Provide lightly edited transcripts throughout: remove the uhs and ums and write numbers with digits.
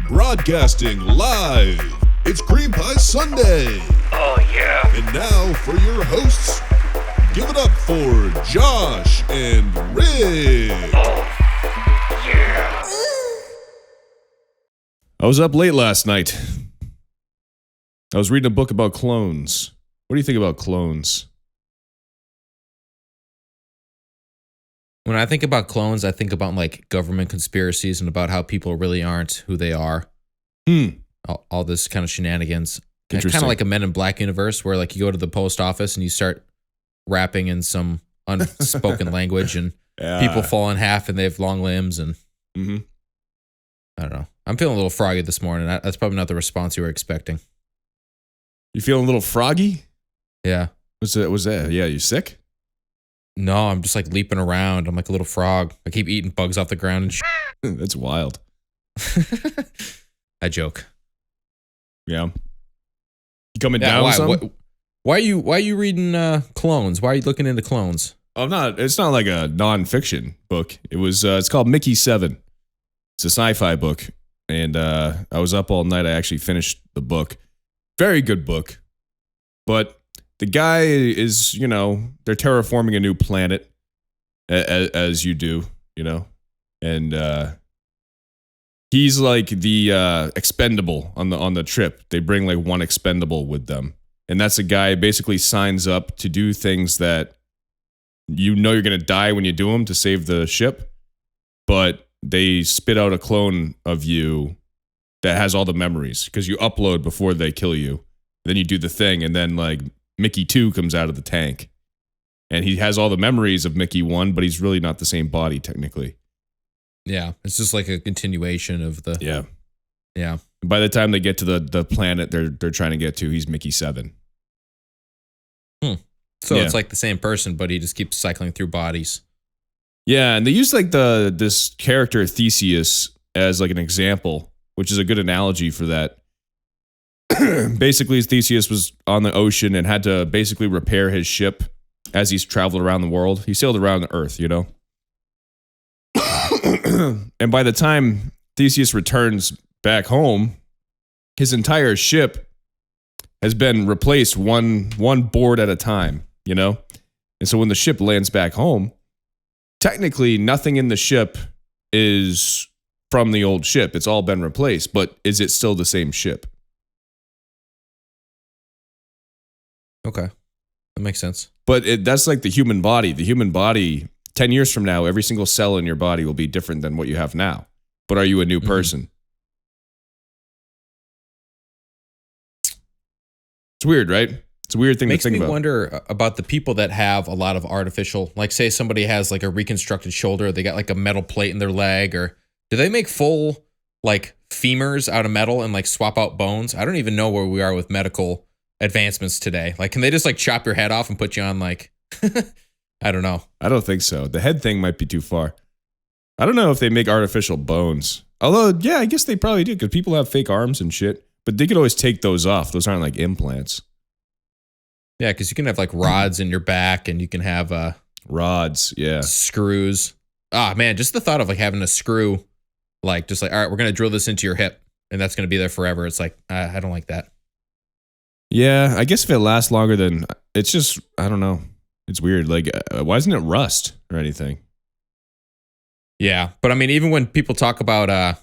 Broadcasting live, it's Cream Pie Sunday. Oh, yeah. And now for your hosts, give it up for Josh and Rick. Oh, yeah. I was up late last night. I was reading a book about clones. What do you think about clones? When I think about clones, I think about like government conspiracies and about how people really aren't who they are. All this kind of shenanigans. Kind of like a Men in Black universe where like you go to the post office and you start rapping in some unspoken language and people fall in half and they have long limbs and I don't know. I'm feeling a little froggy this morning. That's probably not the response you were expecting. You feeling a little froggy? Yeah. Was that? Yeah, you sick? No, I'm just like leaping around. I'm like a little frog. I keep eating bugs off the ground and shit. That's wild. I joke. Yeah. You coming down with something? Why are you reading clones? Why are you looking into clones? I'm not. It's not like a non-fiction book. It was. It's called Mickey 7. It's a sci-fi book, and I was up all night. I actually finished the book. Very good book, but the guy is, they're terraforming a new planet, as you do, and he's like the expendable on the trip. They bring like one expendable with them, and that's a guy who basically signs up to do things that you're gonna die when you do them to save the ship, but they spit out a clone of you that has all the memories because you upload before they kill you. Then you do the thing, and then like Mickey 2 comes out of the tank. And he has all the memories of Mickey 1, but he's really not the same body, technically. Yeah, it's just like a continuation of the... Yeah. Yeah. By the time they get to the planet they're trying to get to, he's Mickey 7. So it's like the same person, but he just keeps cycling through bodies. Yeah, and they use like this character Theseus as like an example, which is a good analogy for that. Basically, Theseus was on the ocean and had to basically repair his ship as he's traveled around the world. He sailed around the earth, And by the time Theseus returns back home, his entire ship has been replaced one board at a time, And so when the ship lands back home, technically nothing in the ship is from the old ship. It's all been replaced, but is it still the same ship? Okay. That makes sense. But that's like the human body. The human body, 10 years from now, every single cell in your body will be different than what you have now. But are you a new person? It's weird, right? It's a weird thing to think about. Makes me wonder about the people that have a lot of artificial, like say somebody has like a reconstructed shoulder, they got like a metal plate in their leg, or do they make full like femurs out of metal and like swap out bones? I don't even know where we are with medical advancements today. Like, can they just like chop your head off and put you on like, I don't know. I don't think so. The head thing might be too far. I don't know if they make artificial bones. Although, yeah, I guess they probably do because people have fake arms and shit. But they could always take those off. Those aren't like implants. Yeah, because you can have like rods in your back and you can have rods, yeah, screws. Ah, man, just the thought of like having a screw, like just like, all right, we're going to drill this into your hip and that's going to be there forever. It's like, I don't like that. Yeah, I guess if it lasts longer than, it's just, I don't know. It's weird. Like, why isn't it rust or anything? Yeah, but I mean, even when people talk about, I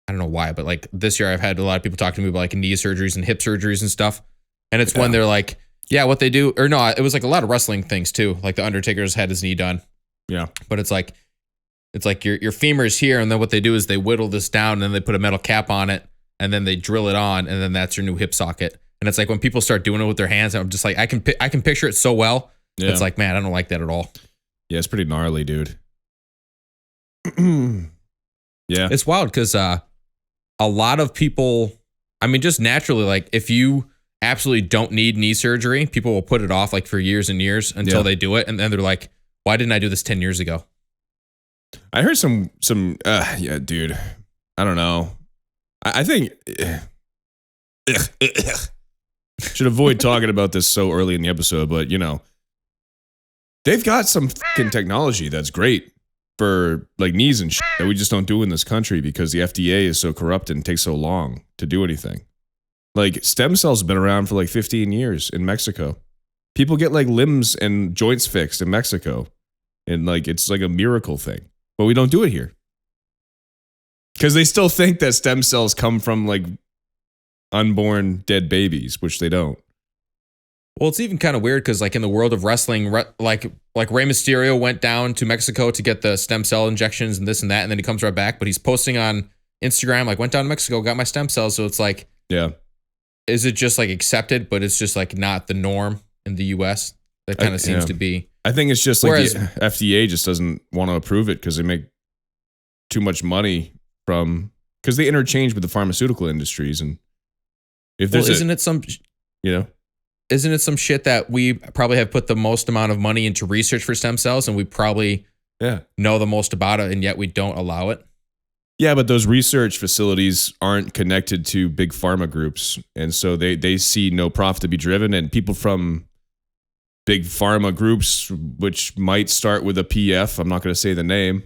don't know why, but like this year I've had a lot of people talk to me about like knee surgeries and hip surgeries and stuff. And it's when they're like, yeah, what they do, or no, it was like a lot of wrestling things too. Like the Undertaker's had his knee done. Yeah. But it's like your femur is here. And then what they do is they whittle this down and then they put a metal cap on it and then they drill it on and then that's your new hip socket. And it's like when people start doing it with their hands, I'm just like, I can picture it so well. Yeah. It's like, man, I don't like that at all. Yeah, it's pretty gnarly, dude. Yeah. It's wild because a lot of people, I mean, just naturally, like if you absolutely don't need knee surgery, people will put it off like for years and years until they do it. And then they're like, why didn't I do this 10 years ago? I heard some, yeah, dude, I don't know. I think should avoid talking about this so early in the episode, but they've got some fucking technology that's great. for like knees and shit that we just don't do in this country because the FDA is so corrupt and takes so long to do anything. Like stem cells have been around for like 15 years in Mexico. People get like limbs and joints fixed in Mexico. And like it's like a miracle thing. But we don't do it here. Because they still think that stem cells come from like unborn dead babies, which they don't. Well, it's even kind of weird because like in the world of wrestling, like Rey Mysterio went down to Mexico to get the stem cell injections and this and that, and then he comes right back. But he's posting on Instagram like, went down to Mexico, got my stem cells. So it's like, yeah, is it just like accepted, but it's just like not the norm in the U.S.? That kind of seems to be. I think it's just like the FDA just doesn't want to approve it because they make too much money from because they interchange with the pharmaceutical industries, and if there's isn't it some shit that we probably have put the most amount of money into research for stem cells, and we probably know the most about it, and yet we don't allow it? Yeah, but those research facilities aren't connected to big pharma groups, and so they see no profit to be driven, and people from big pharma groups, which might start with a PF, I'm not going to say the name,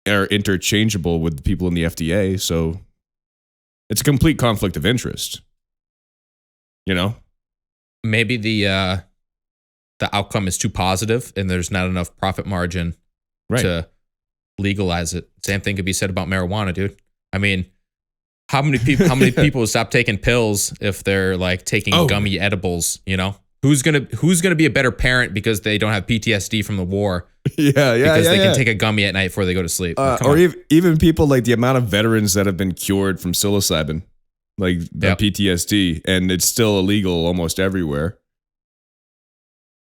are interchangeable with the people in the FDA, so it's a complete conflict of interest. You know? Maybe the outcome is too positive and there's not enough profit margin to legalize it. Same thing could be said about marijuana, dude. I mean, how many people stop taking pills if they're like taking gummy edibles, you know? Who's gonna be a better parent because they don't have PTSD from the war? Because they can take a gummy at night before they go to sleep. Even people like the amount of veterans that have been cured from psilocybin, like the PTSD, and it's still illegal almost everywhere.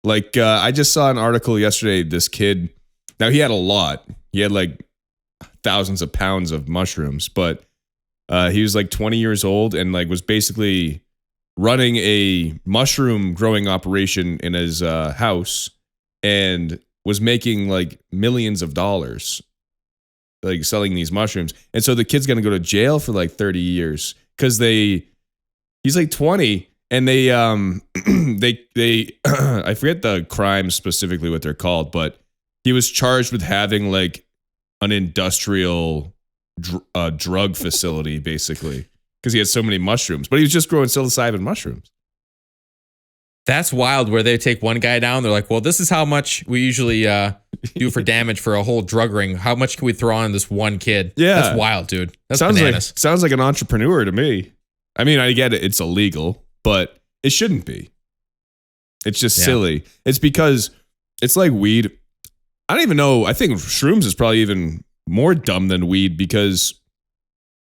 Like I just saw an article yesterday. This kid, now he had a lot. He had like thousands of pounds of mushrooms, but he was like 20 years old and like was basically running a mushroom growing operation in his house and was making like millions of dollars like selling these mushrooms. And so the kid's going to go to jail for like 30 years because he's like 20 and they I forget the crime specifically what they're called, but he was charged with having like an industrial drug facility basically. Because he had so many mushrooms, but he was just growing psilocybin mushrooms. That's wild where they take one guy down. They're like, well, this is how much we usually do for damage for a whole drug ring. How much can we throw on this one kid? Yeah. That's wild, dude. That's bananas. Sounds like an entrepreneur to me. I mean, I get it. It's illegal, but it shouldn't be. It's just silly. It's because it's like weed. I don't even know. I think shrooms is probably even more dumb than weed because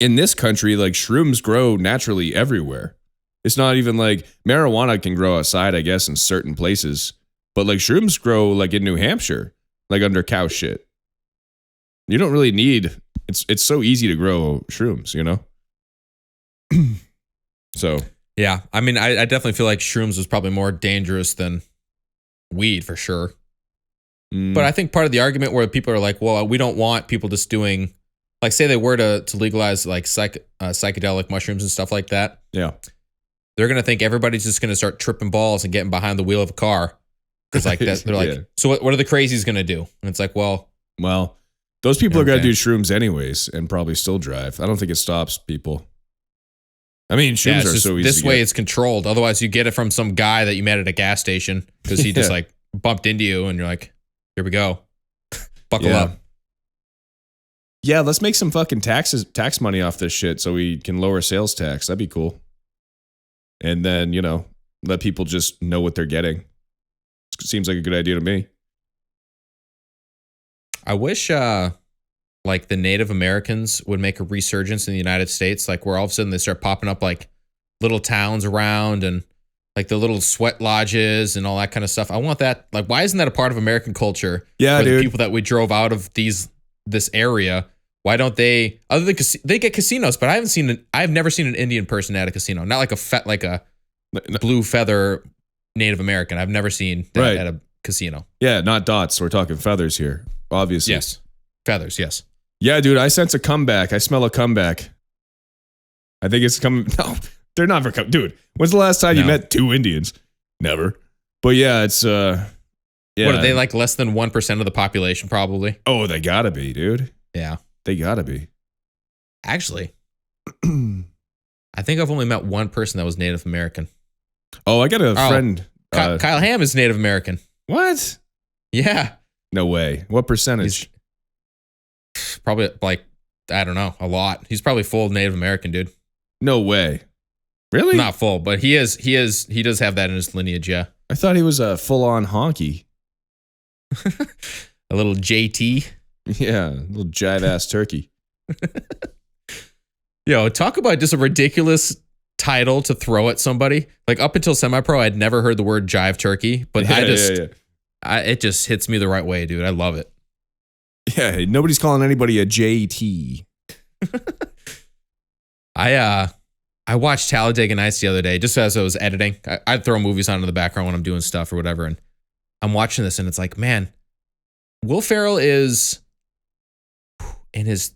in this country, like shrooms grow naturally everywhere. It's not even like marijuana can grow outside, I guess, in certain places. But like shrooms grow like in New Hampshire, like under cow shit. You don't really need, it's so easy to grow shrooms, you know? So. Yeah, I mean, I definitely feel like shrooms was probably more dangerous than weed for sure. But I think part of the argument where people are like, well, we don't want people just doing, like, say they were to legalize like psychedelic mushrooms and stuff like that. Yeah. They're going to think everybody's just going to start tripping balls and getting behind the wheel of a car. Because like that, they're like, so what are the crazies going to do? And it's like, well, those people are going to do shrooms anyways and probably still drive. I don't think it stops people. I mean, shrooms are so easy. This way it's controlled. Otherwise, you get it from some guy that you met at a gas station because he just like bumped into you and you're like, here we go. Buckle up. Yeah, let's make some fucking tax money off this shit so we can lower sales tax. That'd be cool. And then, you know, let people just know what they're getting. Seems like a good idea to me. I wish like the Native Americans would make a resurgence in the United States, like where all of a sudden they start popping up like little towns around and like the little sweat lodges and all that kind of stuff. I want that. Like, why isn't that a part of American culture? Yeah, dude. The people that we drove out of this area, why don't they? Other than they get casinos, but I've never seen an Indian person at a casino. Not like a blue feather Native American. I've never seen that at a casino. Yeah, not dots. We're talking feathers here, obviously. Yes, feathers. Yes. Yeah, dude. I sense a comeback. I smell a comeback. I think it's coming. No, they're not for dude. When's the last time you met two Indians? Never. But yeah, it's Yeah. What are they, like less than 1% of the population? Probably. Oh, they gotta be, dude. Yeah. They gotta be. Actually, I think I've only met one person that was Native American. Oh, I got a friend. Kyle Hamm is Native American. What? Yeah. No way. What percentage? He's probably like, I don't know, a lot. He's probably full Native American, dude. No way. Really? Not full, but he does have that in his lineage, yeah. I thought he was a full-on honky. A little JT. Yeah, a little jive-ass turkey. Yo, talk about just a ridiculous title to throw at somebody. Like up until semi-pro, I'd never heard the word jive turkey, but it just hits me the right way, dude. I love it. Yeah, nobody's calling anybody a JT. I watched Talladega Nights the other day just as I was editing. I'd throw movies on in the background when I'm doing stuff or whatever, and I'm watching this, and it's like, man, Will Ferrell is in his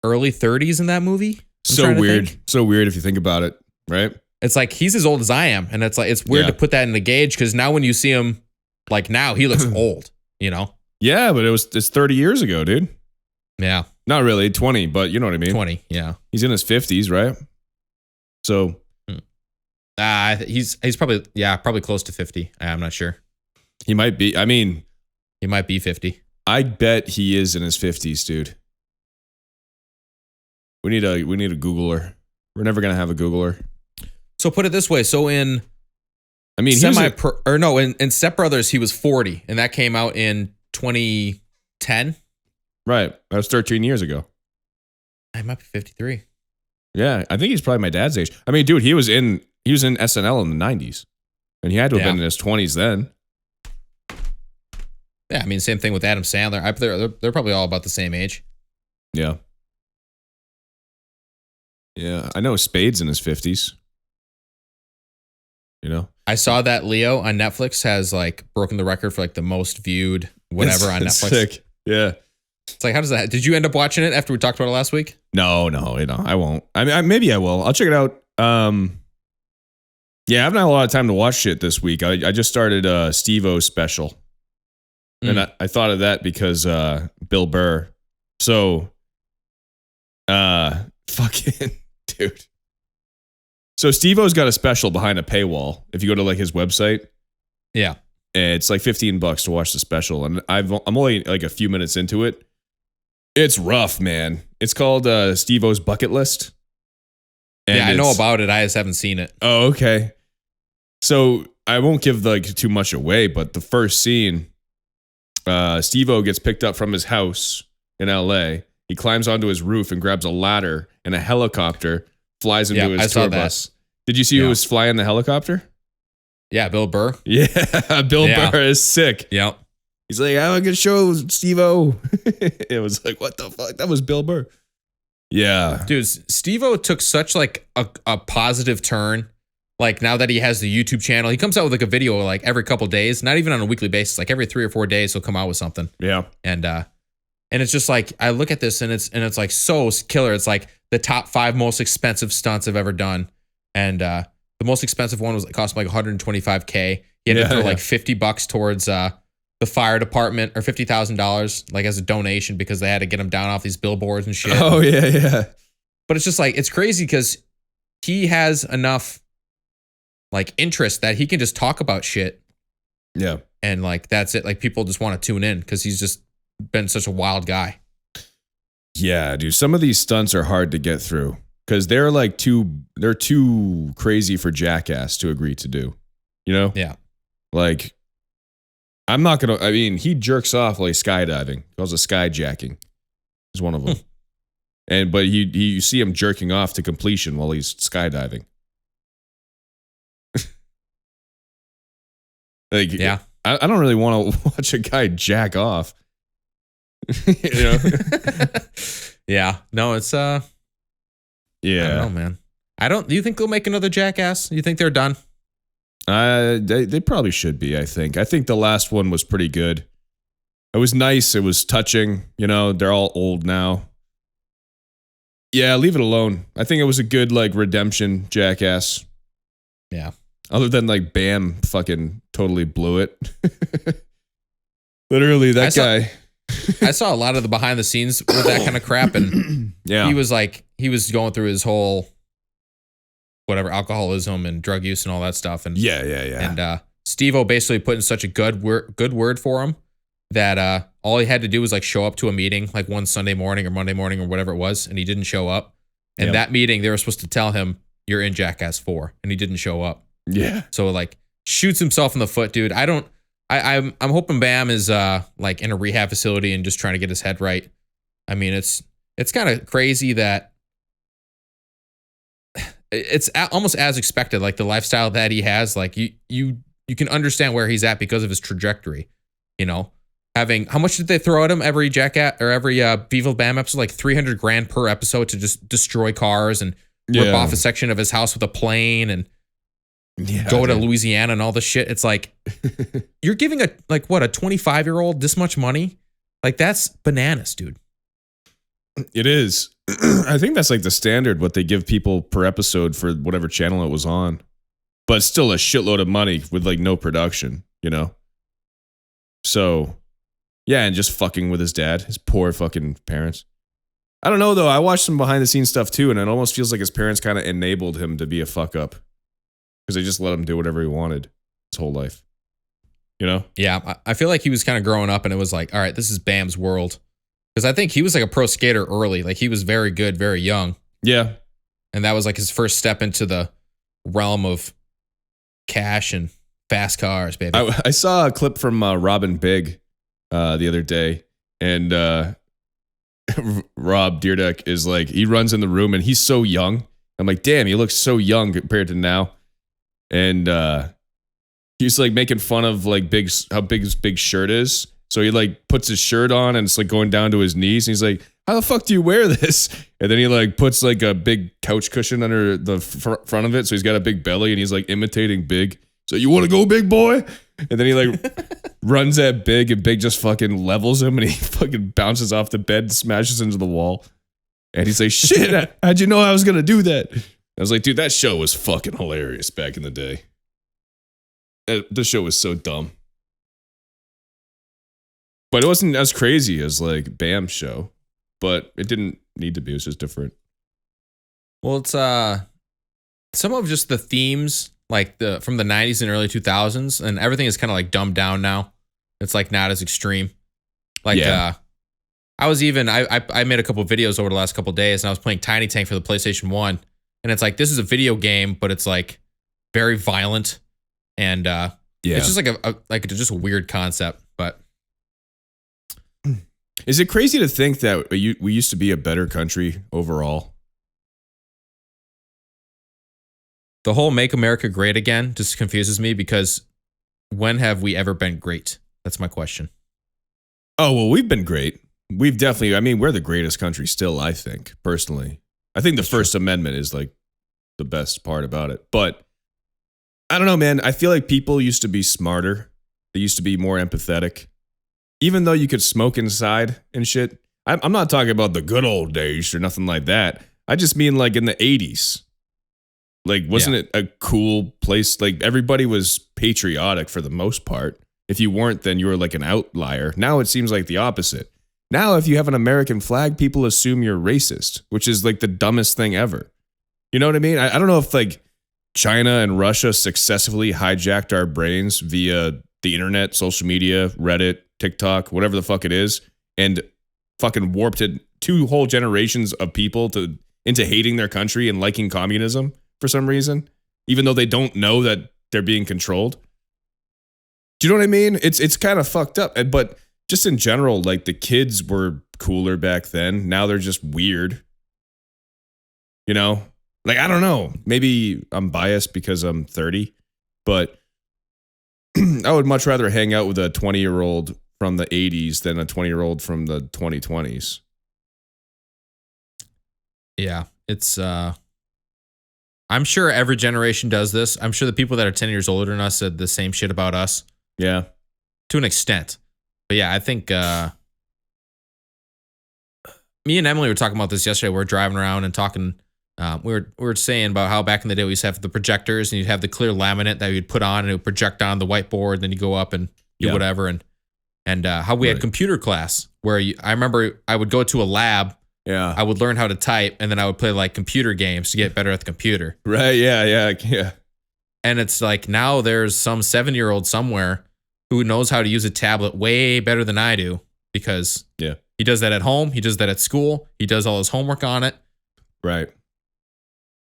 early 30s in that movie. So weird. So weird if you think about it, right? It's like he's as old as I am, and it's like it's weird to put that in the gauge because now when you see him, like now he looks old, you know? Yeah, but it's 30 years ago, dude. Yeah, not really 20, but you know what I mean. 20, yeah. He's in his 50s, right? So, he's probably close to 50. I'm not sure. He might be. I mean, he might be 50. I bet he is in his 50s, dude. We need a Googler. We're never gonna have a Googler. So put it this way. So in Step Brothers, he was 40, and that came out in 2010. Right, that was 13 years ago. I might be 53. Yeah, I think he's probably my dad's age. I mean, dude, he was in SNL in the 90s, and he had to have been in his 20s then. Yeah, I mean, same thing with Adam Sandler. They're probably all about the same age. Yeah. Yeah, I know Spade's in his 50s. You know? I saw that Leo on Netflix has like broken the record for like the most viewed whatever on Netflix. Sick. Yeah. It's like, how does that? Did you end up watching it after we talked about it last week? No, I won't. I mean, maybe I will. I'll check it out. Yeah, I haven't had a lot of time to watch shit this week. I just started Steve-O's special. And I thought of that because Bill Burr. So, fucking dude. So Steve-O's got a special behind a paywall. If you go to like his website, yeah, it's like $15 to watch the special, and I'm only like a few minutes into it. It's rough, man. It's called Steve-O's Bucket List. And yeah, I know about it. I just haven't seen it. Oh, okay. So I won't give like too much away, but the first scene, Steve-O gets picked up from his house in LA. He climbs onto his roof and grabs a ladder, and a helicopter flies into his tour bus. Did you see who was flying the helicopter? Yeah, Bill Burr. Yeah, Bill Burr is sick. Yeah. He's like, I'm going to show Steve-O. It was like, what the fuck? That was Bill Burr. Yeah. Dude, Steve-O took such like a positive turn. Like now that he has the YouTube channel, he comes out with like a video like every couple days, not even on a weekly basis, like every 3 or 4 days he'll come out with something. Yeah. And it's just like, I look at this and it's like so killer. It's like the top 5 most expensive stunts I've ever done. And the most expensive one cost him like $125K. He had to throw like $50 towards the fire department, or $50,000 like as a donation because they had to get him down off these billboards and shit. Oh yeah. But it's just like, it's crazy because he has enough like interest that he can just talk about shit. Yeah. And like, that's it. Like people just want to tune in because he's just been such a wild guy. Yeah, dude. Some of these stunts are hard to get through because they're too crazy for Jackass to agree to do. You know? Yeah. Like, he jerks off like skydiving. He calls it skyjacking. Is one of them. But you see him jerking off to completion while he's skydiving. Like, yeah. I don't really want to watch a guy jack off. You know? Yeah. No, it's yeah. I don't know, man. Do you think they'll make another Jackass? You think they're done? They probably should be, I think. I think the last one was pretty good. It was nice. It was touching. You know, they're all old now. Yeah, leave it alone. I think it was a good, like, redemption Jackass. Yeah. Other than, like, Bam fucking totally blew it. Literally, that guy. I saw a lot of the behind the scenes with that kind of crap, and he was going through his whole whatever alcoholism and drug use and all that stuff, and and Steve-O basically put in such a good word for him that all he had to do was like show up to a meeting like one Sunday morning or Monday morning or whatever it was, and he didn't show up. And that meeting, they were supposed to tell him, "You're in Jackass 4," and he didn't show up. Yeah. So like shoots himself in the foot, dude. I'm hoping Bam is like in a rehab facility and just trying to get his head right. I mean, it's kind of crazy that it's almost as expected, like the lifestyle that he has. Like you can understand where he's at because of his trajectory. You know, having how much did they throw at him every Jackass or every Viva Bam episode? Like $300,000 per episode to just destroy cars and rip off a section of his house with a plane and go to Louisiana and all this shit. It's like you're giving a 25-year-old this much money? Like that's bananas, dude. It is. I think that's like the standard what they give people per episode for whatever channel it was on. But it's still a shitload of money with like no production, you know? So, yeah, and just fucking with his dad, his poor fucking parents. I don't know though. I watched some behind the scenes stuff too, and it almost feels like his parents kind of enabled him to be a fuck up. Because they just let him do whatever he wanted his whole life. You know? Yeah, I feel like he was kind of growing up and it was like, all right, this is Bam's world. Because I think he was like a pro skater early. Like he was very good, very young. Yeah. And that was like his first step into the realm of cash and fast cars, baby. I saw a clip from Robin Big the other day. And Rob Dyrdek is like, he runs in the room and he's so young. I'm like, damn, he looks so young compared to now. And he's like making fun of like how big his big shirt is. So he like puts his shirt on and it's like going down to his knees. And he's like, how the fuck do you wear this? And then he like puts like a big couch cushion under the front of it. So he's got a big belly and he's like imitating Big. So you want to go, big boy? And then he like runs at Big and Big just fucking levels him and he fucking bounces off the bed and smashes into the wall. And he's like, shit, how'd you know I was going to do that? I was like, dude, that show was fucking hilarious back in the day. The show was so dumb. But it wasn't as crazy as like Bam's show. But it didn't need to be. It was just different. Well, it's some of just the themes like from the 90s and early 2000s, and everything is kind of like dumbed down now. It's like not as extreme. Like I was even I made a couple of videos over the last couple of days, and I was playing Tiny Tank for the PlayStation 1. And it's like, this is a video game, but it's like very violent. And it's just like just a weird concept. But is it crazy to think that we used to be a better country overall? The whole Make America Great Again just confuses me because when have we ever been great? That's my question. Oh, well, we've been great. We've definitely, I mean, we're the greatest country still, I think, personally. I think the First Amendment is like the best part about it. But I don't know, man. I feel like people used to be smarter. They used to be more empathetic. Even though you could smoke inside and shit. I'm not talking about the good old days or nothing like that. I just mean like in the 80s. Like, wasn't it a cool place? Like, everybody was patriotic for the most part. If you weren't, then you were like an outlier. Now it seems like the opposite. Now, if you have an American flag, people assume you're racist, which is like the dumbest thing ever. You know what I mean? I don't know if like China and Russia successfully hijacked our brains via the internet, social media, Reddit, TikTok, whatever the fuck it is, and fucking warped it 2 whole generations of people into hating their country and liking communism for some reason, even though they don't know that they're being controlled. Do you know what I mean? It's kind of fucked up. But just in general, like the kids were cooler back then. Now they're just weird. You know? Like, I don't know. Maybe I'm biased because I'm 30, but I would much rather hang out with a 20-year-old from the 80s than a 20-year-old from the 2020s. Yeah, it's I'm sure every generation does this. I'm sure the people that are 10 years older than us said the same shit about us. Yeah. To an extent. But yeah, I think me and Emily were talking about this yesterday. We were driving around and talking. We were saying about how back in the day we used to have the projectors and you'd have the clear laminate that you'd put on and it would project on the whiteboard. And then you go up and do whatever. And and how we had computer class where I remember I would go to a lab. Yeah. I would learn how to type, and then I would play like computer games to get better at the computer. Right. Yeah. And it's like now there's some 7-year-old somewhere who knows how to use a tablet way better than I do because he does that at home. He does that at school. He does all his homework on it. Right.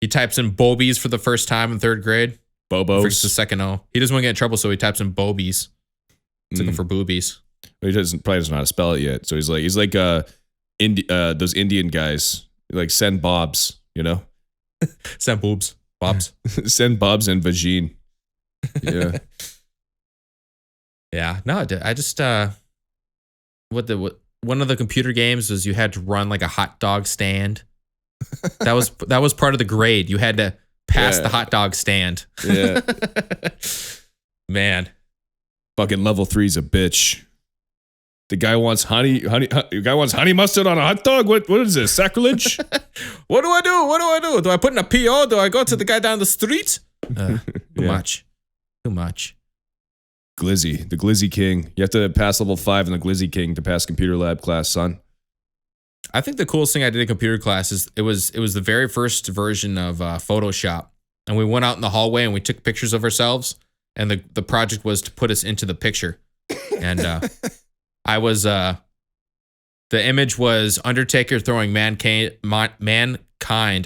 He types in bobies for the first time in 3rd grade. Bobos. Forgets the second O. He doesn't want to get in trouble, so he types in bobies. It's looking for boobies. He probably doesn't know how to spell it yet. So he's like those Indian guys, like send bobs, you know? Send boobs. Bobs. Send bobs and vagine. Yeah. Yeah. No, I just one of the computer games was you had to run like a hot dog stand. That was part of the grade. You had to pass the hot dog stand. Yeah. Man. Fucking level 3's a bitch. The guy wants honey mustard on a hot dog? What is this? Sacrilege? What do I do? Do I put in a PO? Do I go to the guy down the street? Too much. Glizzy, the Glizzy King. You have to pass level 5 in the Glizzy King to pass computer lab class, son. I think the coolest thing I did in computer class is it was the very first version of Photoshop. And we went out in the hallway and we took pictures of ourselves. And the project was to put us into the picture. And I was the image was Undertaker throwing mankind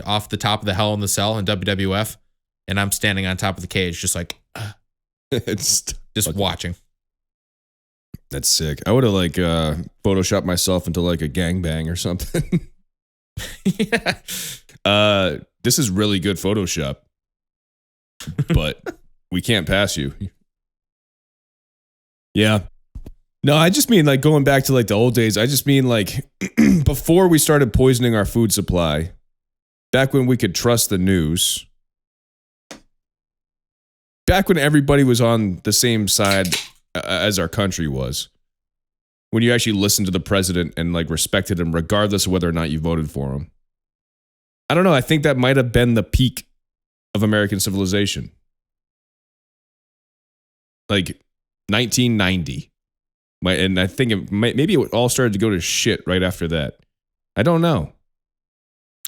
off the top of the Hell in the Cell in WWF. And I'm standing on top of the cage, just like just watching. That's sick. I would have like photoshopped myself into like a gangbang or something. Yeah. This is really good Photoshop, but we can't pass you. Yeah. No, I just mean like going back to like the old days. I just mean like before we started poisoning our food supply, back when we could trust the news, back when everybody was on the same side as our country was, when you actually listened to the president and like respected him regardless of whether or not you voted for him. I don't know. I think that might have been the peak of American civilization. Like 1990. And I think maybe it all started to go to shit right after that. I don't know.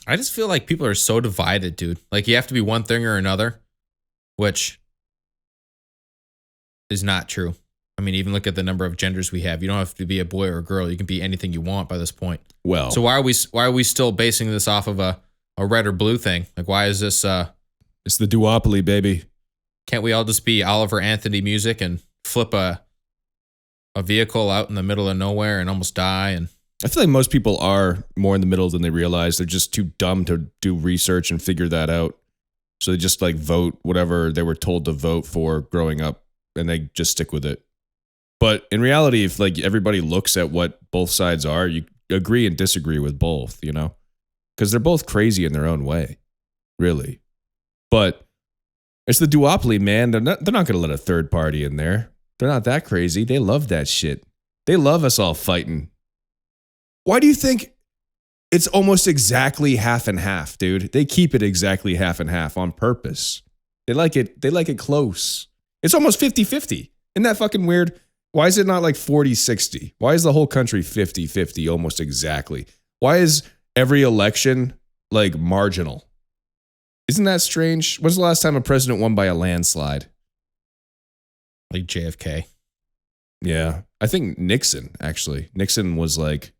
I just feel like people are so divided, dude. Like you have to be one thing or another, which is not true. I mean, even look at the number of genders we have. You don't have to be a boy or a girl. You can be anything you want by this point. Well, so why are we still basing this off of a red or blue thing? Like, why is this? It's the duopoly, baby. Can't we all just be Oliver Anthony music and flip a vehicle out in the middle of nowhere and almost die? And I feel like most people are more in the middle than they realize. They're just too dumb to do research and figure that out. So they just like vote whatever they were told to vote for growing up, and they just stick with it. But in reality, if like everybody looks at what both sides are, you agree and disagree with both, you know? Because they're both crazy in their own way, really. But it's the duopoly, man. They're not going to let a third party in there. They're not that crazy. They love that shit. They love us all fighting. Why do you think it's almost exactly half and half, dude? They keep it exactly half and half on purpose. They like it close. It's almost 50-50. Isn't that fucking weird? Why is it not like 40-60? Why is the whole country 50-50 almost exactly? Why is every election like marginal? Isn't that strange? When's the last time a president won by a landslide? Like JFK. Yeah. I think Nixon, actually. Nixon was like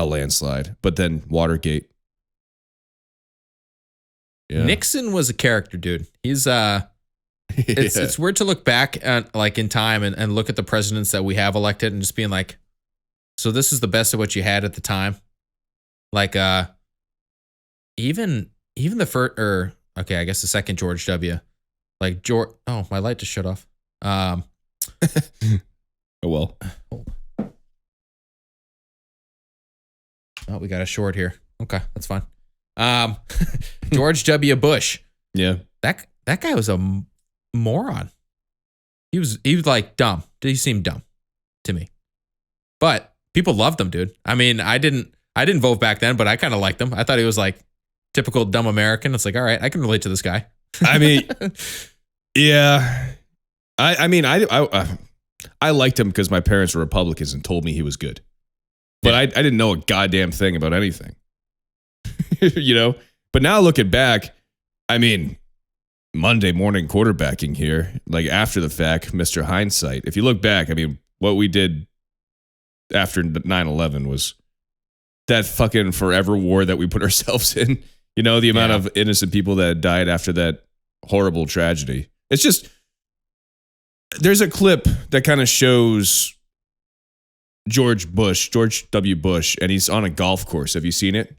a landslide, but then Watergate. Yeah. Nixon was a character, dude. He's it's weird to look back at like in time and look at the presidents that we have elected and just being like, so this is the best of what you had at the time. Like even the first, or okay, I guess the second George W. Like George. Oh, my light just shut off. Oh well. Oh, we got a short here. Okay, that's fine. George W. Bush. Yeah. That guy was a moron. He was like dumb. He seemed dumb to me. But people loved him, dude. I mean, I didn't vote back then, but I kind of liked him. I thought he was like typical dumb American. It's like, all right, I can relate to this guy. I mean, yeah. I mean, I liked him because my parents were Republicans and told me he was good. But I didn't know a goddamn thing about anything. You know? But now looking back, I mean, Monday morning quarterbacking here, like after the fact, Mr. Hindsight. If you look back, I mean, what we did after 9/11 was that fucking forever war that we put ourselves in. You know, the amount of innocent people that died after that horrible tragedy. It's just, there's a clip that kind of shows George W. Bush, and he's on a golf course. Have you seen it?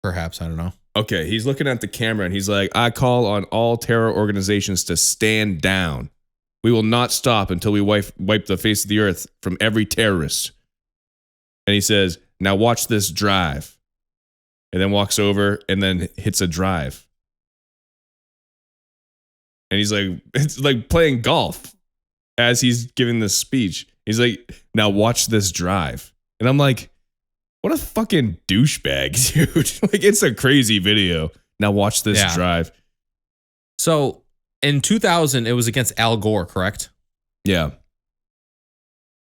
Perhaps, I don't know. Okay, he's looking at the camera and he's like, I call on all terror organizations to stand down. We will not stop until we wipe the face of the earth from every terrorist. And he says, now watch this drive. And then walks over and then hits a drive. And he's like, it's like playing golf as he's giving this speech. He's like, now watch this drive. And I'm like, what a fucking douchebag, dude. Like, it's a crazy video. Now watch this drive. So in 2000, it was against Al Gore, correct? Yeah.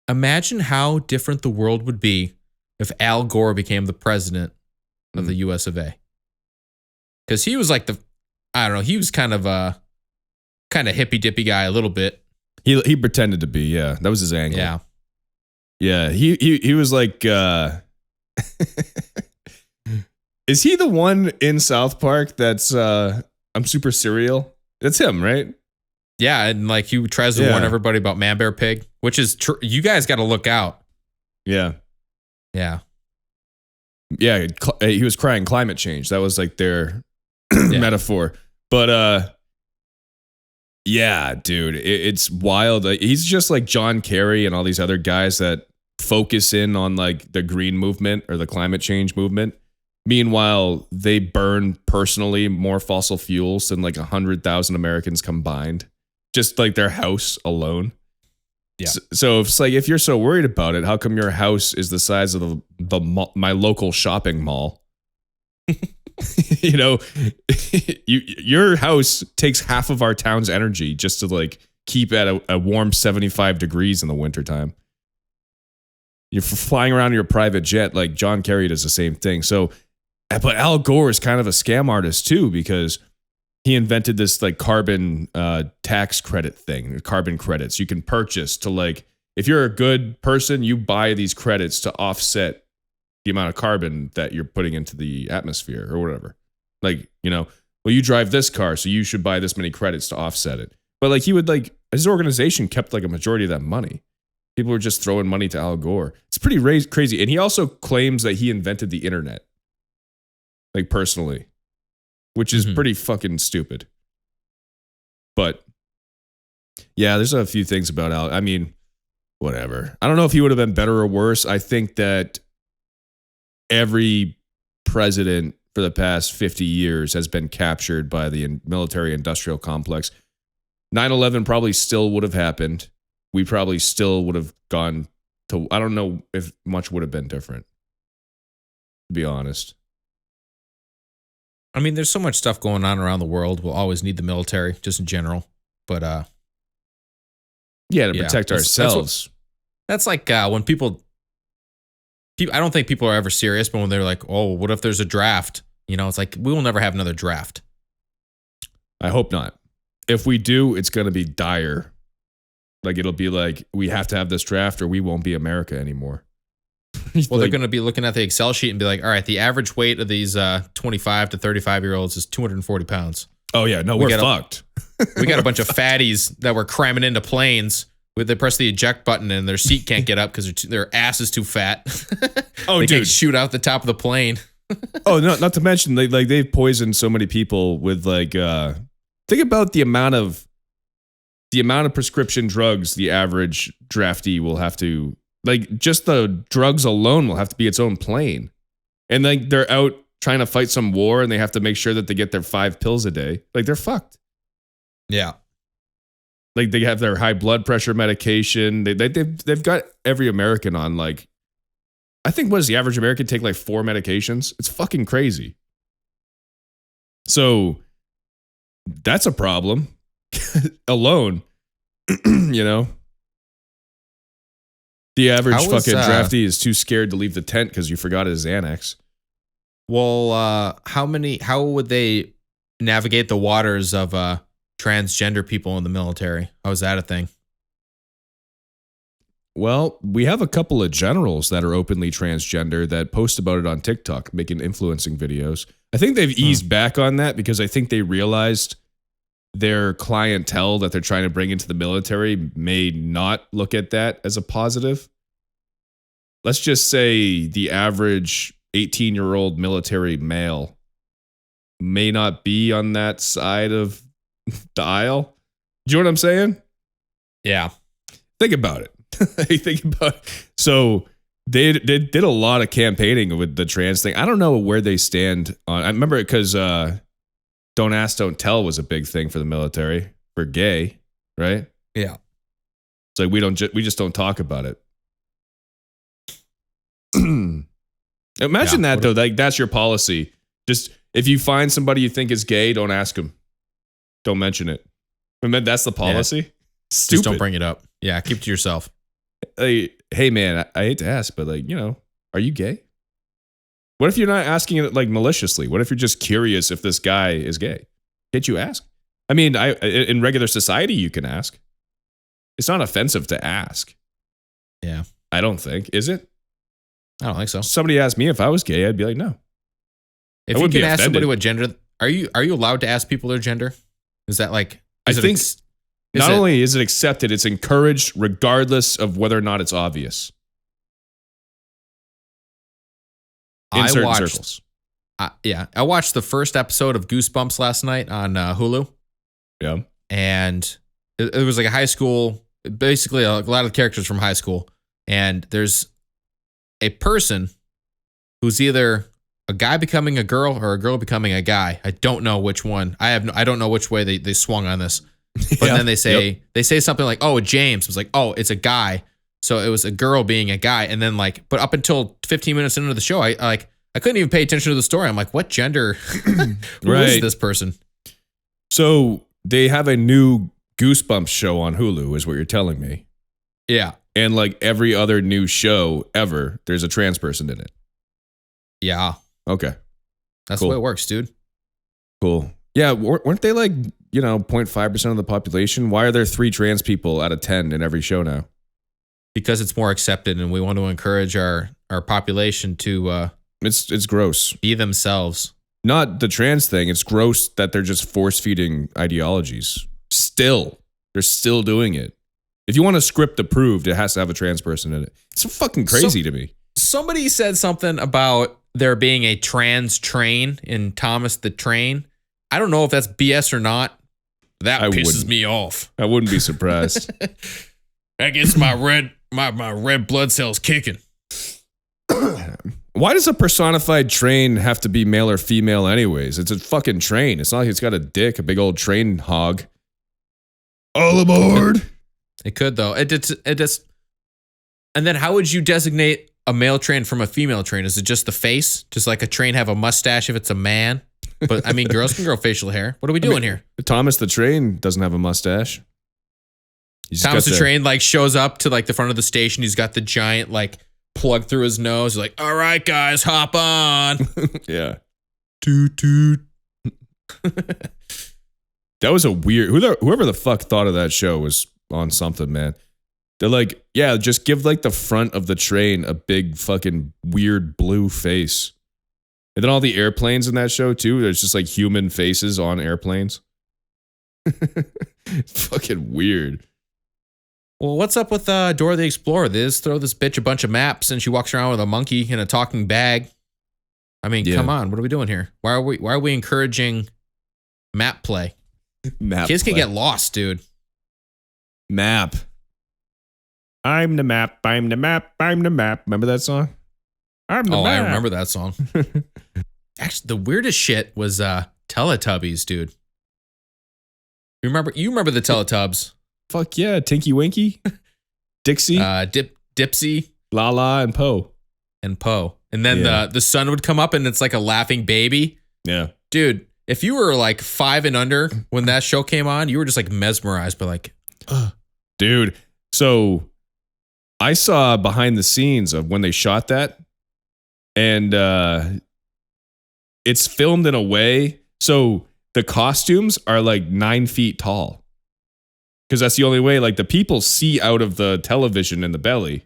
Imagine how different the world would be if Al Gore became the president of the US of A. Because he was like I don't know, he was kind of hippy dippy guy a little bit. He pretended to be, yeah. That was his angle. Yeah. Yeah, he was like, is he the one in South Park that's I'm super cereal? That's him, right? Yeah, and like he tries to warn everybody about Man Bear Pig, which is you guys got to look out. Yeah. Yeah. Yeah, he was crying climate change. That was like their metaphor. But yeah, dude, it's wild. He's just like John Kerry and all these other guys that focus in on like the green movement or the climate change movement. Meanwhile, they burn personally more fossil fuels than like 100,000 Americans combined, just like their house alone. Yeah. So it's like, if you're so worried about it, how come your house is the size of my local shopping mall? You know, your house takes half of our town's energy just to like keep at a warm 75 degrees in the wintertime. You're flying around in your private jet, like John Kerry does the same thing. So, but Al Gore is kind of a scam artist too, because he invented this like carbon tax credit thing, carbon credits you can purchase to like, if you're a good person, you buy these credits to offset the amount of carbon that you're putting into the atmosphere or whatever. Like, you know, well, you drive this car, so you should buy this many credits to offset it. But like, he would like, his organization kept like a majority of that money. People were just throwing money to Al Gore. It's pretty crazy. And he also claims that he invented the internet, like personally, which is pretty fucking stupid. But yeah, there's a few things about Al. I mean, whatever. I don't know if he would have been better or worse. I think that every president for the past 50 years has been captured by the military industrial complex. 9/11 probably still would have happened. We probably still would have gone to, I don't know if much would have been different, to be honest. I mean, there's so much stuff going on around the world. We'll always need the military, just in general. But to protect ourselves. That's like when people, I don't think people are ever serious, but when they're like, oh, what if there's a draft? You know, it's like, we will never have another draft. I hope not. If we do, it's going to be dire. Like, it'll be like, we have to have this draft or we won't be America anymore. Well, they're going to be looking at the Excel sheet and be like, all right, the average weight of these 25 to 35-year-olds is 240 pounds. Oh, yeah. No, we're fucked. We got a bunch of fatties that we're cramming into planes. They press the eject button and their seat can't get up because their ass is too fat. Oh, they dude. can't shoot out the top of the plane. Oh, no, not to mention, they've poisoned so many people with like, think about the amount of prescription drugs the average draftee will have to, like, just the drugs alone will have to be its own plane. And like, they're out trying to fight some war and they have to make sure that they get their 5 pills a day. Like, they're fucked. Yeah. Like, they have their high blood pressure medication. They've got every American on, like, I think, what does the average American take, like 4 medications? It's fucking crazy. So that's a problem alone. You know? The average How was, fucking draftee is too scared to leave the tent because you forgot his Xanax. Well, how would they navigate the waters of transgender people in the military? How is that a thing? Well, we have a couple of generals that are openly transgender that post about it on TikTok, making influencing videos. I think they've eased back on that because I think they realized their clientele that they're trying to bring into the military may not look at that as a positive. Let's just say the average 18-year-old military male may not be on that side of the aisle. Do you know what I'm saying? Yeah. Think about it. So they did a lot of campaigning with the trans thing. I don't know where they stand on. I remember it because Don't Ask, Don't Tell was a big thing for the military for gay, right? Yeah. It's like we just don't talk about it. Imagine that though. Like that's your policy. Just if you find somebody you think is gay, don't ask them. Don't mention it. I mean, that's the policy. Yeah. Stupid. Just don't bring it up. Yeah, keep it to yourself. Hey man, I hate to ask, but like, are you gay? What if you're not asking it like maliciously? What if you're just curious if this guy is gay? Can't you ask? I mean, in regular society you can ask. It's not offensive to ask. Yeah. I don't think. Is it? I don't think so. Somebody asked me if I was gay, I'd be like, no. If you can ask somebody what gender, are you allowed to ask people their gender? Is that like? I think not only is it accepted, it's encouraged regardless of whether or not it's obvious. In certain circles. I watched the first episode of Goosebumps last night on Hulu. Yeah. And it was like a high school, basically a lot of the characters from high school. And there's a person who's either a guy becoming a girl or a girl becoming a guy. I don't know which one. I don't know which way they swung on this. But then they say something like, "Oh, James." It was like, "Oh, it's a guy." So it was a girl being a guy, and then but up until 15 minutes into the show, I couldn't even pay attention to the story. I'm like, what gender? Who is this person? So they have a new Goosebumps show on Hulu, is what you're telling me. Yeah. And like every other new show ever, there's a trans person in it. Yeah. Okay. That's the way it works, dude. Cool. Yeah, weren't they like, 0.5% of the population? Why are there 3 trans people out of 10 in every show now? Because it's more accepted, and we want to encourage our population to it's gross. Be themselves. Not the trans thing. It's gross that they're just force feeding ideologies. They're still doing it. If you want a script approved, it has to have a trans person in it. It's fucking crazy to me. Somebody said something about there being a trans train in Thomas the Train. I don't know if that's BS or not. That pisses me off. I wouldn't be surprised. That gets my red blood cells kicking. Why does a personified train have to be male or female anyways? It's a fucking train. It's not like it's got a dick, a big old train hog. All aboard. It could though. It just. And then how would you designate a male train from a female train? Is it just the face? Does like a train have a mustache if it's a man? But I mean, girls can grow facial hair. What are we doing here? Thomas the Train doesn't have a mustache. Thomas the Train shows up to the front of the station. He's got the giant plug through his nose. He's like, all right, guys, hop on. Yeah. Toot toot. That was a weird. Whoever the fuck thought of that show was on something, man. They're like, yeah, just give the front of the train a big fucking weird blue face. And then all the airplanes in that show too, there's just human faces on airplanes. Fucking weird. Well, what's up with Dora the Explorer? They just throw this bitch a bunch of maps and she walks around with a monkey in a talking bag. I mean, come on, what are we doing here? Why are we encouraging map play? Kids can get lost, dude. Map. I'm the map, I'm the map, I'm the map. Remember that song? I'm the map. I remember that song. Actually, the weirdest shit was Teletubbies, dude. You remember the Teletubs? Fuck yeah, Tinky Winky, Dixie, Dipsy, Lala, and Poe. And then the sun would come up and it's like a laughing baby. Yeah. Dude, if you were 5 and under when that show came on, you were just mesmerized by Dude, so I saw behind the scenes of when they shot that, and it's filmed in a way so the costumes are like 9 feet tall. Because that's the only way, like the people see out of the television in the belly.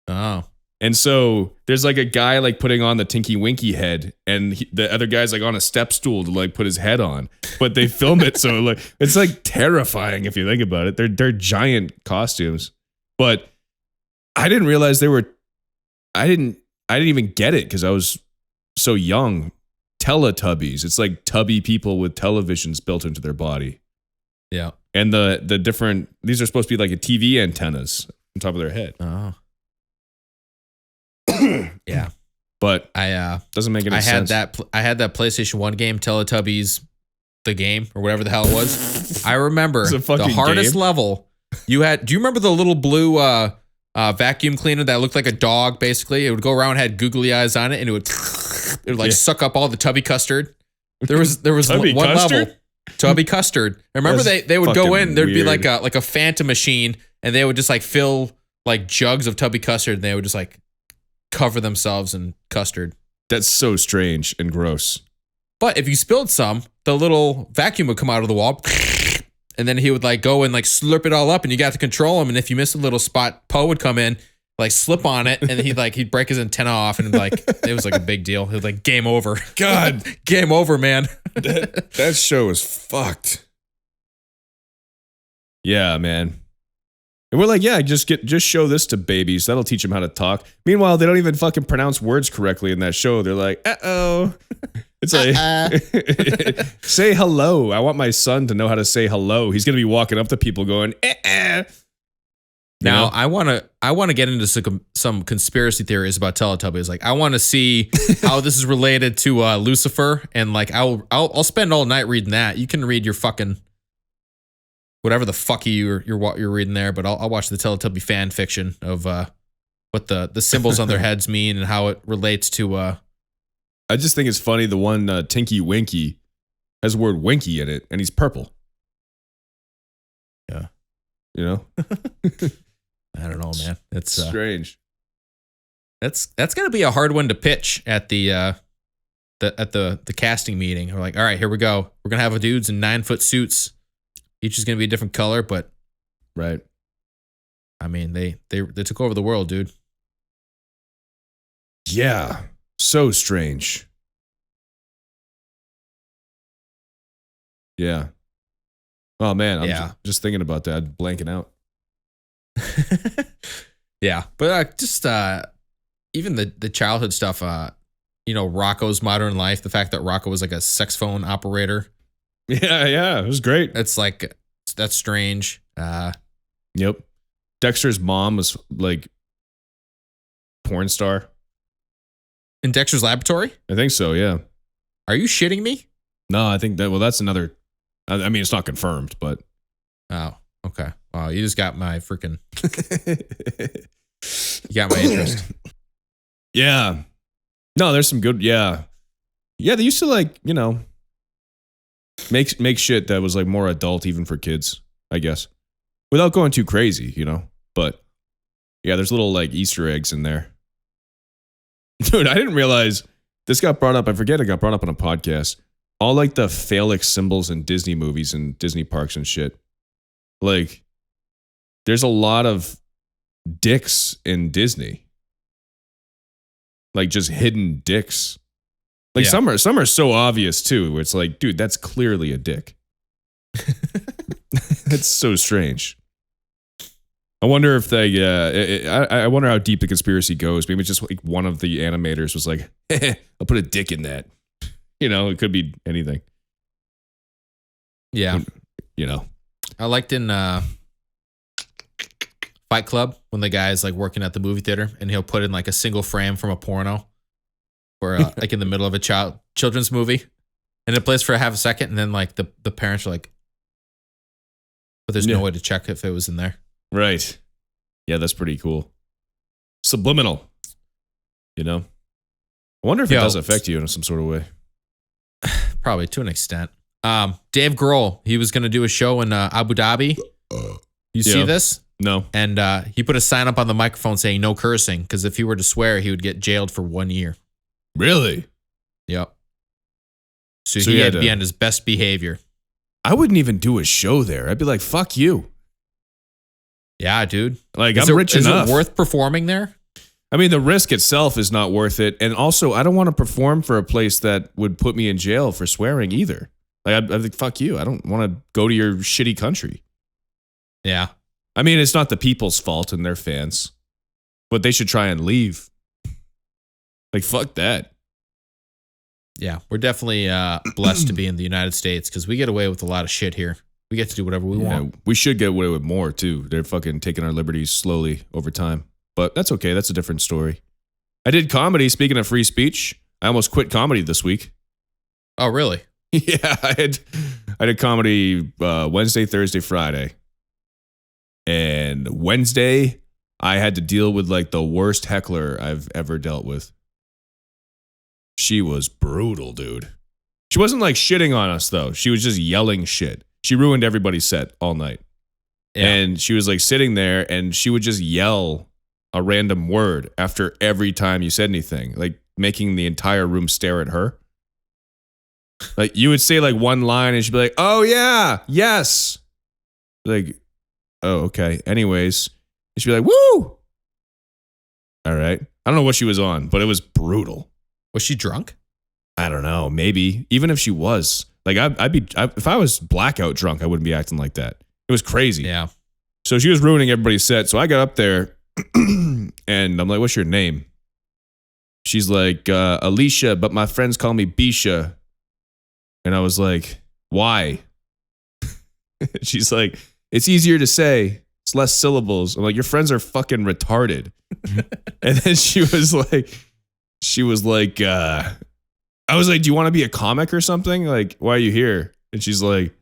Oh. And so there's like a guy like putting on the Tinky Winky head, and the other guy's like on a step stool to like put his head on. But they film it so like it's like terrifying if you think about it. They're giant costumes. But I didn't realize they were. I didn't even get it because I was so young. Teletubbies. It's like tubby people with televisions built into their body. Yeah. And the different. These are supposed to be like a TV antennas on top of their head. Oh. Yeah, but I doesn't make any sense. I had that PlayStation 1 game, Teletubbies, the game or whatever the hell it was. I remember the hardest level. Do you remember the little blue vacuum cleaner that looked like a dog? Basically, it would go around, had googly eyes on it, and it would like suck up all the tubby custard. There was one level, tubby custard. I remember they would go in. There'd be like a Phantom machine, and they would just like fill like jugs of tubby custard, and they would just like cover themselves in custard. That's so strange and gross. But if you spilled some, the little vacuum would come out of the wall, and then he would like go and like slurp it all up, and you got to control him. And if you missed a little spot, Poe would come in, like slip on it, and he'd break his antenna off, and like it was like a big deal. It was like game over. God, game over, man. that show is fucked. Yeah, man. And we're like, yeah, just show this to babies. That'll teach them how to talk. Meanwhile, they don't even fucking pronounce words correctly in that show. They're like, uh-oh. It's like, say hello. I want my son to know how to say hello. He's going to be walking up to people going, Now, I want to get into some conspiracy theories about Teletubbies. Like, I want to see how this is related to Lucifer. And like, I'll spend all night reading that. You can read your fucking whatever the fuck you're reading there, but I'll watch the Teletubby fan fiction of what the symbols on their heads mean and how it relates to. I just think it's funny. The one Tinky Winky has the word Winky in it, and he's purple. Yeah, you know. I don't know, man. It's strange. That's gonna be a hard one to pitch at the casting meeting. We're like, all right, here we go. We're gonna have dudes in 9-foot suits. Each is going to be a different color, but right. I mean, they took over the world, dude. Yeah, so strange. Yeah. Oh man, I'm just thinking about that, blanking out. Yeah, but just even the childhood stuff. Rocco's Modern Life. The fact that Rocco was like a sex phone operator. Yeah, it was great. It's like, that's strange. Yep. Dexter's mom was like porn star. In Dexter's Laboratory? I think so, yeah. Are you shitting me? No, I think that's another, I mean, it's not confirmed, but. Oh, okay. Oh, you just got my freaking, you got my interest. Yeah. No, there's some good, yeah. Yeah, they used to like, make shit that was like more adult even for kids, I guess. Without going too crazy, But yeah, there's little like Easter eggs in there. Dude, I didn't realize this got brought up. I forget it got brought up on a podcast. All like the phallic symbols in Disney movies and Disney parks and shit. Like, there's a lot of dicks in Disney. Like just hidden dicks. Like some are so obvious too, where it's like, dude, that's clearly a dick. That's so strange. I wonder if I wonder how deep the conspiracy goes. Maybe it's just like one of the animators was like, I'll put a dick in that. It could be anything. Yeah. I liked in Fight Club when the guy's like working at the movie theater and he'll put in like a single frame from a porno or like in the middle of a children's movie and it plays for a half a second and then like the parents are like, but there's no way to check if it was in there. Right. Yeah, that's pretty cool. Subliminal. I wonder if it does affect you in some sort of way. Probably to an extent. Dave Grohl, he was going to do a show in Abu Dhabi You see this? No. And he put a sign up on the microphone saying no cursing, because if he were to swear, he would get jailed for 1 year. Really? Yep. So he had to be on his best behavior. I wouldn't even do a show there. I'd be like, fuck you. Yeah, dude. Like, I'm rich enough. Is it worth performing there? I mean, the risk itself is not worth it. And also, I don't want to perform for a place that would put me in jail for swearing either. Like, I'd think, fuck you. I don't want to go to your shitty country. Yeah. I mean, it's not the people's fault and their fans, but they should try and leave. Like, fuck that. Yeah, we're definitely blessed to be in the United States because we get away with a lot of shit here. We get to do whatever we want. We should get away with more, too. They're fucking taking our liberties slowly over time. But that's okay. That's a different story. I did comedy. Speaking of free speech, I almost quit comedy this week. Oh, really? Yeah, I did comedy Wednesday, Thursday, Friday. And Wednesday, I had to deal with like the worst heckler I've ever dealt with. She was brutal, dude. She wasn't like shitting on us, though. She was just yelling shit. She ruined everybody's set all night. Yeah. And she was like sitting there and she would just yell a random word after every time you said anything, like making the entire room stare at her. Like you would say like one line and she'd be like, oh yeah, yes. Like, oh, okay. Anyways, and she'd be like, woo. All right. I don't know what she was on, but it was brutal. Was she drunk? I don't know. Maybe. Even if she was. Like if I was blackout drunk, I wouldn't be acting like that. It was crazy. Yeah. So she was ruining everybody's set. So I got up there and I'm like, what's your name? She's like, Alicia, but my friends call me Bisha. And I was like, why? She's like, it's easier to say. It's less syllables. I'm like, your friends are fucking retarded. And then she was like, I was like, do you want to be a comic or something? Like, why are you here? And she's like,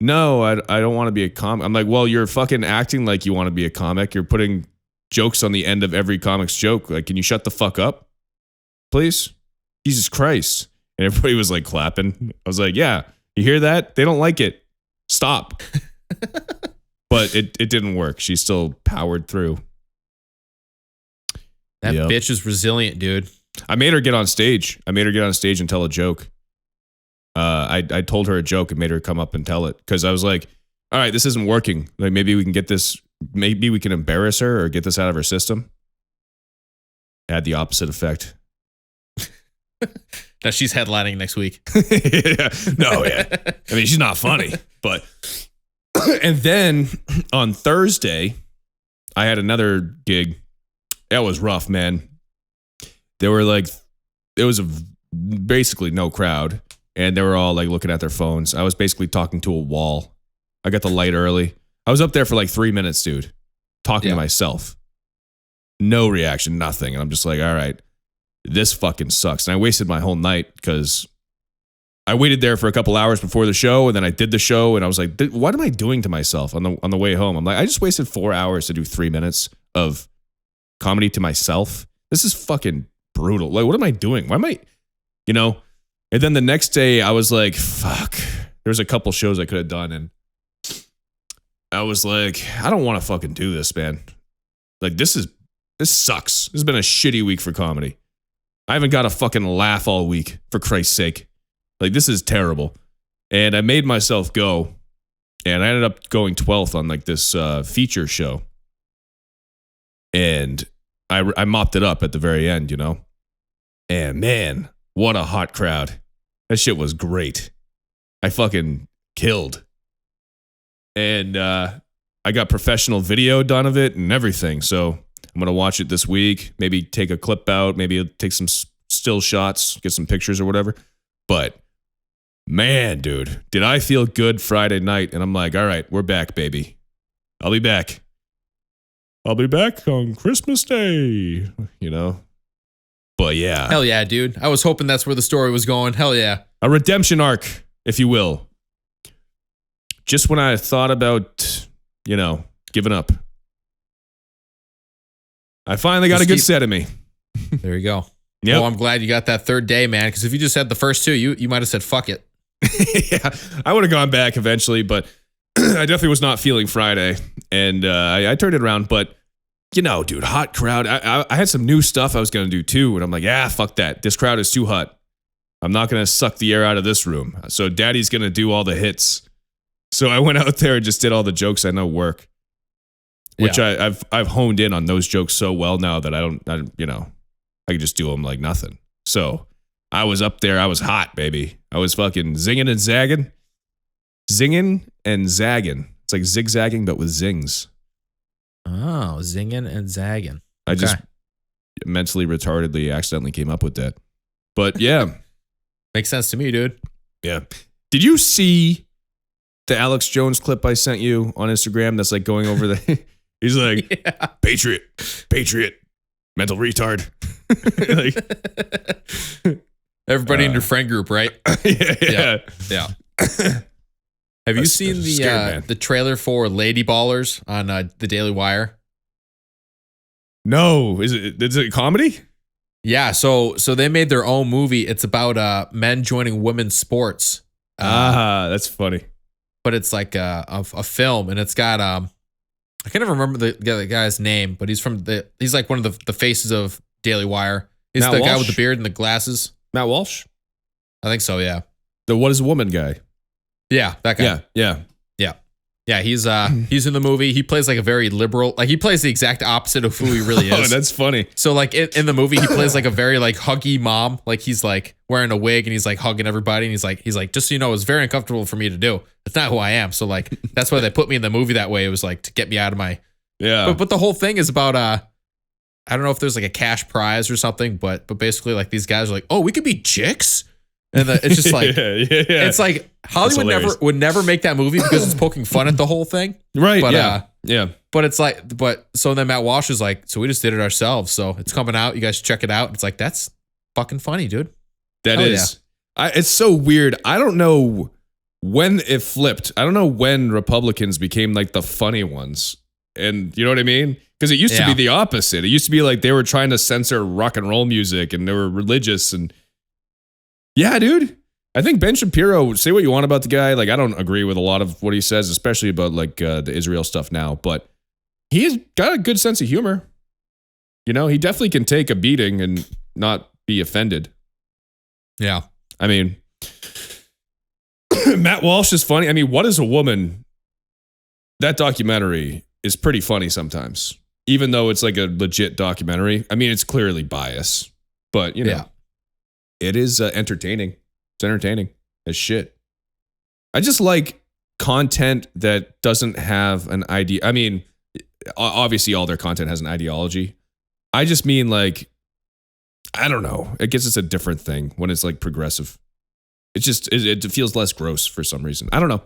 no, I don't want to be a comic. I'm like, well, you're fucking acting like you want to be a comic. You're putting jokes on the end of every comic's joke. Like, can you shut the fuck up, please? Jesus Christ. And everybody was like clapping. I was like, yeah, you hear that? They don't like it. Stop. But it didn't work. She still powered through. That bitch is resilient, dude. I made her get on stage. And tell a joke. I told her a joke and made her come up and tell it. Because I was like, all right, this isn't working. Like maybe we can get this, maybe we can embarrass her or get this out of her system. It had the opposite effect. Now she's headlining next week. Yeah. No, yeah. I mean, she's not funny, but. And then on Thursday, I had another gig. That was rough, man. There was basically no crowd, and they were all like looking at their phones. I was basically talking to a wall. I got the light early. I was up there for like 3 minutes, dude, talking to myself. No reaction, nothing. And I'm just like, all right, this fucking sucks. And I wasted my whole night because I waited there for a couple hours before the show, and then I did the show, and I was like, what am I doing to myself on the way home? I'm like, I just wasted 4 hours to do 3 minutes of comedy to myself. This is fucking brutal. Like, what am I doing? Why am I, And then the next day, I was like, fuck. There's a couple shows I could have done, and I was like, I don't want to fucking do this, man. Like, this sucks. This has been a shitty week for comedy. I haven't got a fucking laugh all week, for Christ's sake. Like, this is terrible. And I made myself go, and I ended up going 12th on like this feature show. And I mopped it up at the very end, And man, what a hot crowd. That shit was great. I fucking killed. And I got professional video done of it and everything. So I'm going to watch it this week. Maybe take a clip out. Maybe take some still shots, get some pictures or whatever. But man, dude, did I feel good Friday night. And I'm like, all right, we're back, baby. I'll be back. I'll be back on Christmas Day, But yeah. Hell yeah, dude. I was hoping that's where the story was going. Hell yeah. A redemption arc, if you will. Just when I thought about, giving up. I finally got a good set of me. There you go. Yep. Well, I'm glad you got that third day, man, because if you just had the first two, you might have said, fuck it. Yeah, I would have gone back eventually, but I definitely was not feeling Friday, and I turned it around. But dude, hot crowd. I had some new stuff I was gonna do too, and I'm like, fuck that. This crowd is too hot. I'm not gonna suck the air out of this room. So Daddy's gonna do all the hits. So I went out there and just did all the jokes I know work, which I've honed in on those jokes so well now that I can just do them like nothing. So I was up there. I was hot, baby. I was fucking zinging and zagging. Zinging and zagging. It's like zigzagging, but with zings. Oh, zinging and zagging. I just mentally retardedly accidentally came up with that. But yeah. Makes sense to me, dude. Yeah. Did you see the Alex Jones clip I sent you on Instagram that's like going over the... He's like, Patriot, mental retard. Like, everybody in your friend group, right? Yeah. Have you seen the trailer for Lady Ballers on the Daily Wire? No. Is it a comedy? Yeah, so they made their own movie. It's about men joining women's sports. That's funny. But it's like a film, and it's got I can't even remember the guy's name, but he's like one of the faces of Daily Wire. He's Matt the Walsh? guy with the beard and the glasses. Matt Walsh? I think so, yeah. The What is a Woman guy. Yeah, that guy. Yeah. Yeah, he's in the movie. He plays like a very liberal, like he plays the exact opposite of who he really is. Oh, that's funny. So like in the movie, he plays like a very like huggy mom. Like he's like wearing a wig and he's like hugging everybody. And he's like, just so you know, it's very uncomfortable for me to do. It's not who I am. So like, that's why they put me in the movie that way. It was like to get me out of my, But the whole thing is about, I don't know if there's like a cash prize or something, but basically like these guys are like, oh, we could be chicks. And it's just like, it's like Hollywood would never make that movie because it's poking fun at the whole thing. Right. But, But it's like, so then Matt Walsh is like, so we just did it ourselves. So it's coming out. You guys should check it out. It's like, that's fucking funny, dude. That is. Yeah. It's so weird. I don't know when it flipped. I don't know when Republicans became like the funny ones. And you know what I mean? Because it used to be the opposite. It used to be like they were trying to censor rock and roll music and they were religious and yeah, dude. I think Ben Shapiro, say what you want about the guy. Like, I don't agree with a lot of what he says, especially about like the Israel stuff now, but he's got a good sense of humor. You know, he definitely can take a beating and not be offended. Yeah. I mean, Matt Walsh is funny. I mean, What is a Woman? That documentary is pretty funny sometimes, even though it's like a legit documentary. I mean, it's clearly bias, but you know. It is entertaining. It's entertaining as shit. I just like content that doesn't have an idea. I mean, obviously all their content has an ideology. I just mean like, I don't know. I guess it's a different thing when it's like progressive. It's just, it feels less gross for some reason. I don't know.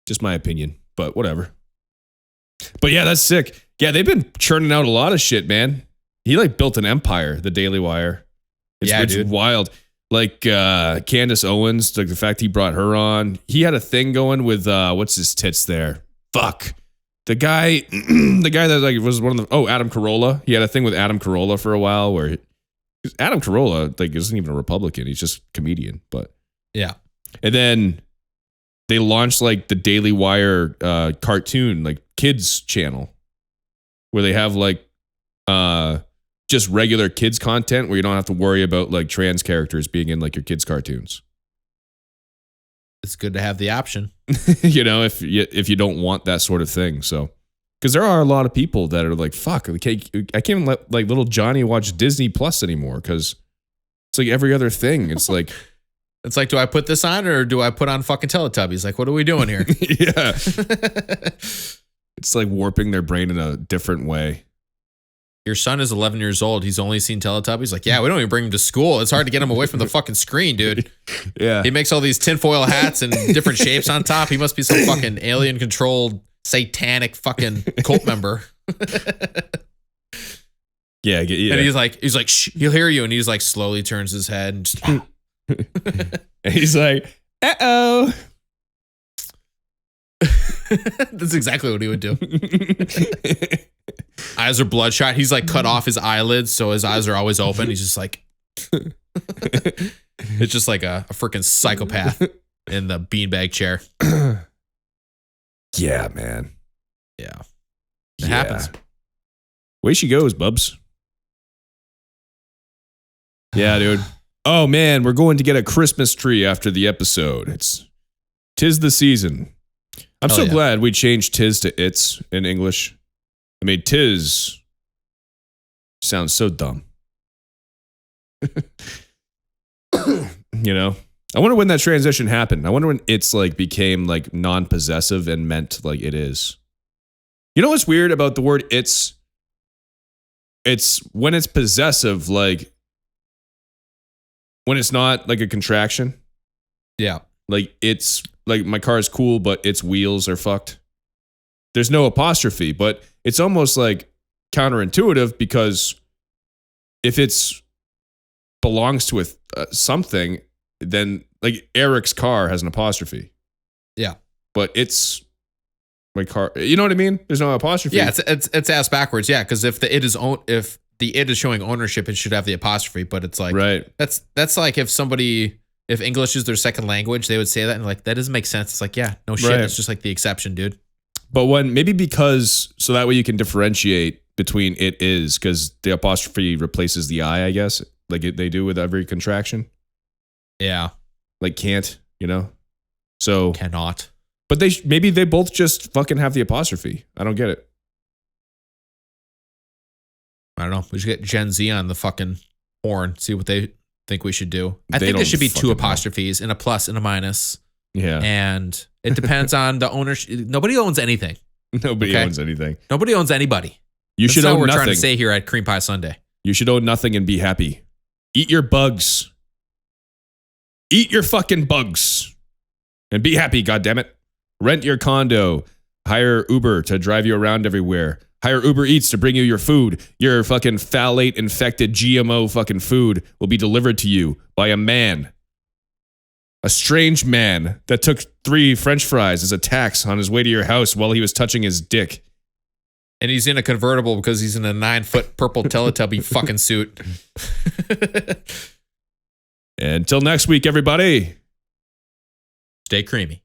Just my opinion, but whatever. But yeah, that's sick. Yeah, they've been churning out a lot of shit, man. He like built an empire, the Daily Wire. It's wild. Like Candace Owens, like the fact he brought her on. He had a thing going with what's his tits there? Fuck. The guy that like was one of the Adam Carolla. He had a thing with Adam Carolla for a while where Adam Carolla like isn't even a Republican. He's just a comedian. But yeah. And then they launched like the Daily Wire cartoon, like kids channel, where they have like just regular kids content where you don't have to worry about like trans characters being in like your kids cartoons. It's good to have the option. You know, if you don't want that sort of thing. So, because there are a lot of people that are like, fuck, I can't even let like little Johnny watch Disney Plus anymore because it's like every other thing. It's like, do I put this on or do I put on fucking Teletubbies? Like, what are we doing here? Yeah. It's like warping their brain in a different way. Your son is 11 years old. He's only seen Teletubbies. Like, yeah, we don't even bring him to school. It's hard to get him away from the fucking screen, dude. Yeah. He makes all these tinfoil hats and different shapes on top. He must be some fucking alien-controlled, satanic fucking cult member. Yeah. And he's like, shh, he'll hear you. And he's like, slowly turns his head and just, and he's like, uh-oh. That's exactly what he would do. Eyes are bloodshot. He's like cut off his eyelids, so his eyes are always open. He's just like, it's just like a freaking psychopath in the beanbag chair. Yeah, man. Yeah. It happens. Way she goes, Bubs. Yeah, dude. Oh, man, we're going to get a Christmas tree after the episode. Tis the season. I'm so glad we changed tis to it's in English. I mean, tis sounds so dumb. You know? I wonder when that transition happened. I wonder when it's like became like non-possessive and meant like it is. You know what's weird about the word it's? It's when it's possessive, like when it's not like a contraction. Yeah. Like it's like my car is cool, but its wheels are fucked. There's no apostrophe, but it's almost like counterintuitive because if it's belongs to something, then like Eric's car has an apostrophe. Yeah. But it's my car. You know what I mean? There's no apostrophe. Yeah, it's ass backwards. Yeah, because if the it is showing ownership, it should have the apostrophe. But it's like right. That's like if English is their second language, they would say that and like that doesn't make sense. It's like yeah, no shit. Right. It's just like the exception, dude. But so that way you can differentiate between it is because the apostrophe replaces the I guess, like they do with every contraction. Yeah, like can't, you know, so cannot. But maybe they both just fucking have the apostrophe. I don't get it. I don't know. We should get Gen Z on the fucking horn, see what they think we should do. I think there should be 2 apostrophes and a plus and a minus. Yeah. And it depends on the ownership. Nobody owns anything. Nobody owns anything. Nobody owns anybody. That's should own what we're nothing. Trying to say here at Cream Pie Sunday. You should own nothing and be happy. Eat your bugs. Eat your fucking bugs. And be happy, goddammit. Rent your condo. Hire Uber to drive you around everywhere. Hire Uber Eats to bring you your food. Your fucking phthalate infected GMO fucking food will be delivered to you by a man. A strange man that took 3 French fries as a tax on his way to your house while he was touching his dick. And he's in a convertible because he's in a 9-foot purple Teletubby fucking suit. Until next week, everybody. Stay creamy.